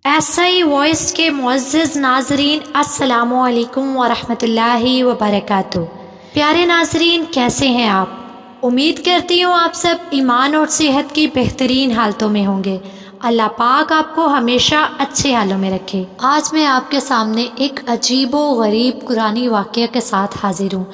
ایسا ہی وائس کے معزز ناظرین، السلام علیکم ورحمۃ اللہ وبرکاتہ۔ پیارے ناظرین، کیسے ہیں آپ؟ امید کرتی ہوں آپ سب ایمان اور صحت کی بہترین حالتوں میں ہوں گے۔ اللہ پاک آپ کو ہمیشہ اچھے حالوں میں رکھے۔ آج میں آپ کے سامنے ایک عجیب و غریب قرآنی واقعہ کے ساتھ حاضر ہوں۔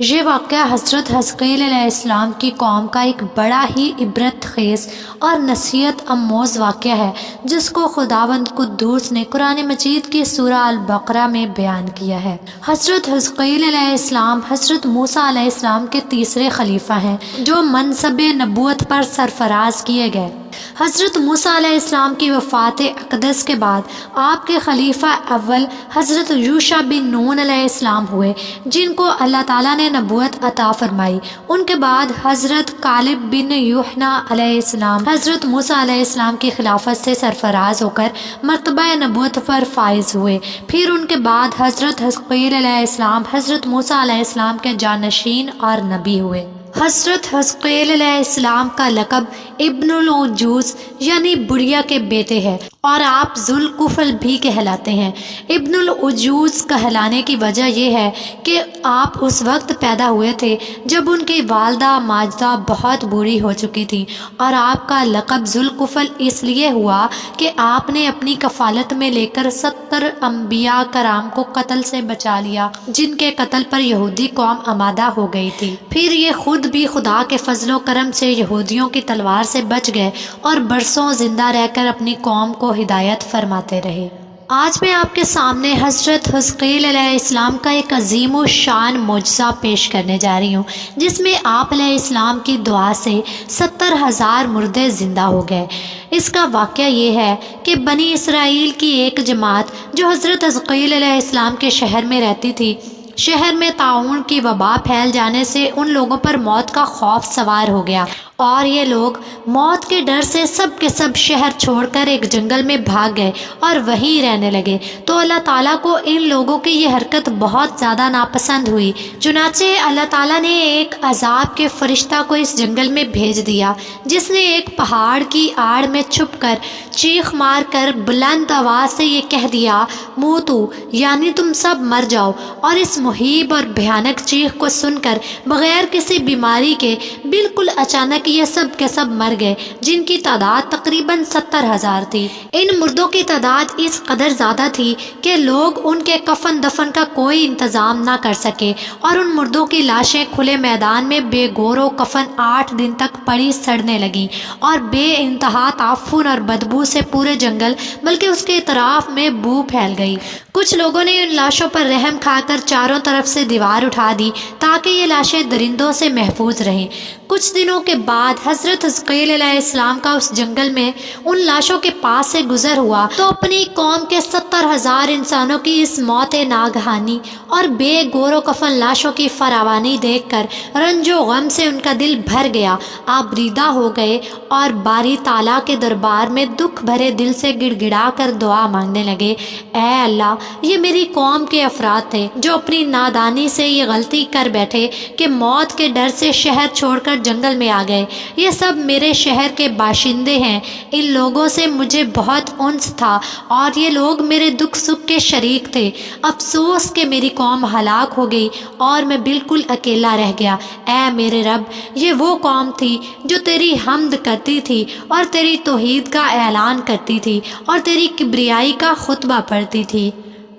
یہ واقعہ حضرت حزقیل علیہ السلام کی قوم کا ایک بڑا ہی عبرت خیز اور نصیحت آموز واقعہ ہے، جس کو خداوند قدوس نے قرآن مجید کی سورہ البقرہ میں بیان کیا ہے۔ حضرت حزقیل علیہ السلام حضرت موسیٰ علیہ السلام کے تیسرے خلیفہ ہیں، جو منصب نبوت پر سرفراز کیے گئے۔ حضرت موسیٰ علیہ السلام کی وفات اقدس کے بعد آپ کے خلیفہ اول حضرت یوشع بن نون علیہ السلام ہوئے، جن کو اللہ تعالیٰ نے نبوت عطا فرمائی۔ ان کے بعد حضرت کالب بن یوحنا علیہ السلام حضرت موسیٰ علیہ السلام کی خلافت سے سرفراز ہو کر مرتبہ نبوت پر فائز ہوئے۔ پھر ان کے بعد حضرت حزقیل علیہ السلام حضرت موسیٰ علیہ السلام کے جانشین اور نبی ہوئے۔ حضرت حزقیل علیہ السلام کا لقب ابن العجوز یعنی بڑھیا کے بیٹے ہے، اور آپ ذوالکفل بھی کہلاتے ہیں۔ ابن العجوز کہلانے کی وجہ یہ ہے کہ آپ اس وقت پیدا ہوئے تھے جب ان کی والدہ ماجدہ بہت بوڑھی ہو چکی تھی، اور آپ کا لقب ذوالکفل اس لیے ہوا کہ آپ نے اپنی کفالت میں لے کر 70 انبیاء کرام کو قتل سے بچا لیا، جن کے قتل پر یہودی قوم آمادہ ہو گئی تھی۔ پھر یہ خود بھی خدا کے فضل و کرم سے یہودیوں کی تلوار سے بچ گئے اور برسوں زندہ رہ کر اپنی قوم کو ہدایت فرماتے رہے۔ آج میں آپ کے سامنے حضرت حزقیل علیہ السلام کا ایک عظیم و شان معجزہ پیش کرنے جا رہی ہوں، جس میں آپ علیہ السلام کی دعا سے 70,000 مردے زندہ ہو گئے۔ اس کا واقعہ یہ ہے کہ بنی اسرائیل کی ایک جماعت جو حضرت حزقیل علیہ السلام کے شہر میں رہتی تھی، شہر میں طاعون کی وبا پھیل جانے سے ان لوگوں پر موت کا خوف سوار ہو گیا، اور یہ لوگ موت کے ڈر سے سب کے سب شہر چھوڑ کر ایک جنگل میں بھاگ گئے اور وہیں رہنے لگے۔ تو اللہ تعالیٰ کو ان لوگوں کی یہ حرکت بہت زیادہ ناپسند ہوئی، چنانچہ اللہ تعالیٰ نے ایک عذاب کے فرشتہ کو اس جنگل میں بھیج دیا، جس نے ایک پہاڑ کی آڑ میں چھپ کر چیخ مار کر بلند آواز سے یہ کہہ دیا، موتو یعنی تم سب مر جاؤ۔ اور اس مہیب اور بھیانک چیخ کو سن کر بغیر کسی بیماری کے بالکل اچانک یہ سب کے سب مر گئے، جن کی تعداد تقریباً 70,000 تھی۔ ان مردوں کی تعداد اس قدر زیادہ تھی کہ لوگ ان کے کفن دفن کا کوئی انتظام نہ کر سکے، اور ان مردوں کی لاشیں کھلے میدان میں بے گور و کفن 8 دن تک پڑی سڑنے لگیں، اور بے انتہا تعفن اور بدبو سے پورے جنگل بلکہ اس کے اطراف میں بو پھیل گئی۔ کچھ لوگوں نے ان لاشوں پر رحم کھا کر چاروں طرف سے دیوار اٹھا دی تاکہ یہ لاشیں درندوں سے محفوظ رہیں۔ کچھ دنوں کے بعد حضرت حزقیل علیہ السلام کا اس جنگل میں ان لاشوں کے پاس سے گزر ہوا تو اپنی قوم کے 70,000 انسانوں کی اس موت ناگہانی اور بے گور و کفن لاشوں کی فراوانی دیکھ کر رنج و غم سے ان کا دل بھر گیا۔ آپ ریدہ ہو گئے اور باری تعالیٰ کے دربار میں دکھ بھرے دل سے گڑ گڑا کر دعا مانگنے لگے، اے اللہ، یہ میری قوم کے افراد تھے جو اپنی نادانی سے یہ غلطی کر بیٹھے کہ موت کے ڈر سے شہر چھوڑ کر جنگل میں آ گئے۔ یہ سب میرے شہر کے باشندے ہیں، ان لوگوں سے مجھے بہت انس تھا اور یہ لوگ میرے دکھ سکھ کے شریک تھے۔ افسوس کہ میری قوم ہلاک ہو گئی اور میں بالکل اکیلا رہ گیا۔ اے میرے رب، یہ وہ قوم تھی جو تیری حمد کرتی تھی اور تیری توحید کا اعلان کرتی تھی اور تیری کبریائی کا خطبہ پڑھتی تھی۔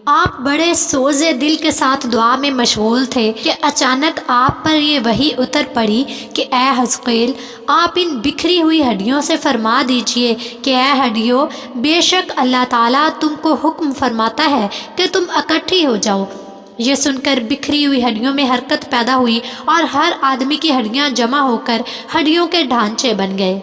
آپ بڑے سوز دل کے ساتھ دعا میں مشغول تھے کہ اچانک آپ پر یہ وحی اتر پڑی کہ اے حزقیل، آپ ان بکھری ہوئی ہڈیوں سے فرما دیجئے کہ اے ہڈیوں، بے شک اللہ تعالیٰ تم کو حکم فرماتا ہے کہ تم اکٹھی ہو جاؤ۔ یہ سن کر بکھری ہوئی ہڈیوں میں حرکت پیدا ہوئی اور ہر آدمی کی ہڈیاں جمع ہو کر ہڈیوں کے ڈھانچے بن گئے۔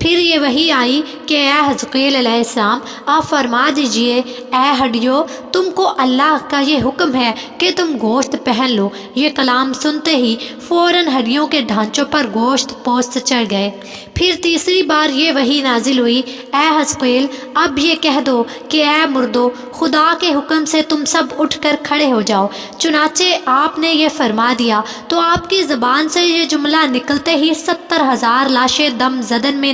پھر یہ وحی آئی کہ اے حزقیل علیہ السلام، آپ فرما دیجئے، اے ہڈیوں، تم کو اللہ کا یہ حکم ہے کہ تم گوشت پہن لو۔ یہ کلام سنتے ہی فوراً ہڈیوں کے ڈھانچوں پر گوشت پوست چڑھ گئے۔ پھر تیسری بار یہ وحی نازل ہوئی، اے حزقیل، اب یہ کہہ دو کہ اے مردو، خدا کے حکم سے تم سب اٹھ کر کھڑے ہو جاؤ۔ چنانچہ آپ نے یہ فرما دیا تو آپ کی زبان سے یہ جملہ نکلتے ہی 70,000 لاشیں دم زدن میں